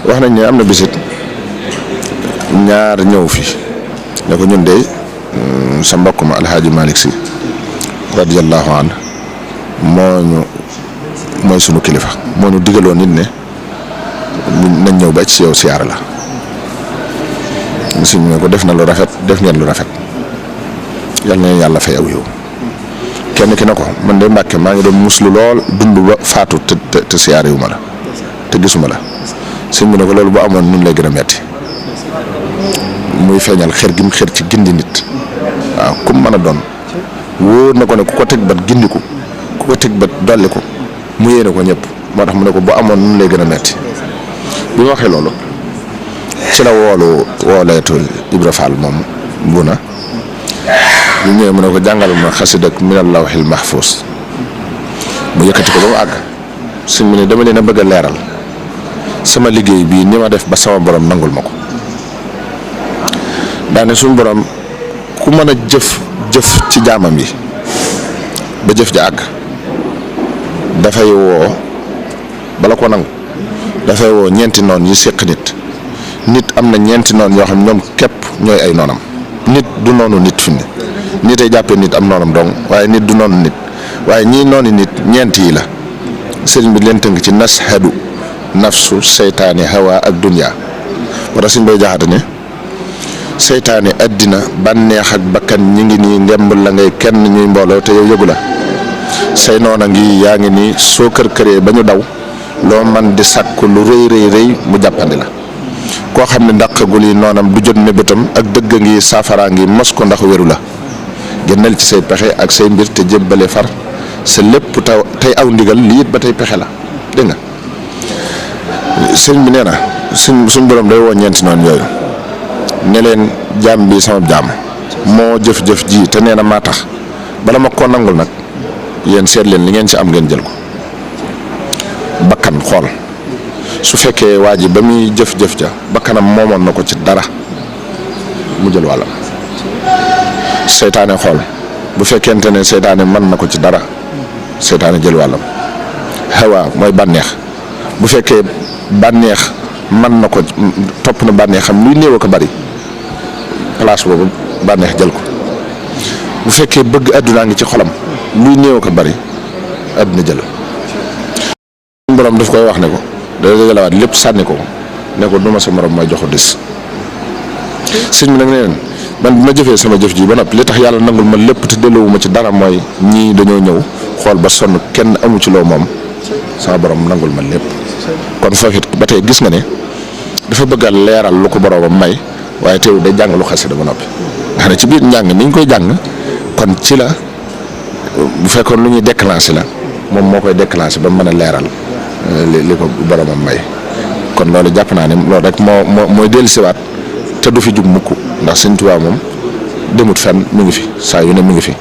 wax nañ ne am na bisit ñaar ñëw fi ne ko ñun de sa mbokk ma alxaaji Malick Si radiyallahu anhu mooy sunu kilifa moo ñu digaloon nit ne nañ ñëw ba ci yow siyaara la suñ ne ko def na lu rafet def ngeen lu rafet yal na yàlla fay aw yow kenn ki ne ko man de Mbàkke maa ngi doon muslu lool dund ba faatu te siyaare wu ma la te gisuma la suñ mu ne ko loolu bu amoon nun lay gën a metti muy feeñal xër gi mu xër ci gindi nit waaw kum mën a doon wóor na ko ne ku ko teg bat gindiku ku ko teg bat dolli ko mu yéene ko ñëpp moo tax mu ne ko bu amoon nun lay gën a metti bi ma waxee loolu ci la wooleetu Ibra Fall moom bu na ñu ñëwee mu ne ko jàngal ma xasida ak minal lawhil mahfuz mu yëkkati ko ba mu àgg suñ mu ne dama leen a bëgg a leeral sama liggéey bii ni ma def ba sama borom nangul ma ko daane suñ borom ku mën a jëf ci jaamam yi ba jëf ja àgg dafay woo bala ko nangu dafay woo ñeenti noon yi séq nit am na ñeenti noon yoo xam ñoom képp ñooy ay noonam nit du noonu nit fi ne nit ay jàppee nit am noonam dong waaye nit du noonu nit waaye ñii noonu nit ñeent yi la sëriñ bi leen tënk ci nashadu nafsu seytaane hawa ak dunya moo tax suñ bay jaxate ne seytaane addina bànneex ak bakkan ñi ngi nii ngembul la ngay kenn ñuy mbooloo te yow yëgu la say noona ngi yaa ngi nii soo kër-këree ba ñu daw loo man di sàkku lu rëy mu jàppandi la koo xam ne ndaqagul yi noonam du jot mébétam ak dëgg ngi saafaraa ngi mos ko ndax wéru la génnal ci say pexe ak say mbir te jébbale far sa lépp tey aw ndigal lii it ba tey pexe la dégg nga sëñ bi nee na suñ borom day woo ñeenti noonu yooyu ne leen jaam bi sama jaam moo jëf-jëf ji te nee na maa tax bala ma ko nangul nag yéen seet leen li ngeen ci am ngeen jël ko bakkan xool su fekkee waa ji ba muy jëf-jëf ja bakkanam moomoon na ko ci dara mu jël wàllam seytaane xool bu fekkente ne seytaane mën na ko ci dara seytaane jël wàllam hawa mooy bànneex bu fekkee bànneex mën na ko topp na bànneexam luy néew ko bari place boobu bànneex jël ko bu fekkee bëgg àddunaa ngi ci xolam luy néew ko bari àdduna jël borom daf koy wax ne ko da dajalawaat lépp sànni ko ne ko duma sa morom may joxu dis sëñ bi nag ne leen man bi ma jëfee sama jëf ji ba noppi li tax yàlla nangul ma lépp te delloowuma ci dara mooy ñii dañoo ñëw xool ba sonn kenn amu ci loo moom sama borom nangul ma lépp kon foofu it ba tey gis nga ne dafa bëgg a leeral lu ko boromam may waaye teew day jàng lu xasida ba noppi nga xam ne ci biir njàng ni ñu koy jàng kon ci la bu fekkoon lu ñuy déclenché la moom moo koy déclenché ba mën a leeral li ko boromam may kon loolu jàpp naa ne loolu rek mooy dellusiwaat te du fi jug mukk ndax Sëñ Tuubaa moom demut fenn mu ngi fi saa yu ne mu ngi fi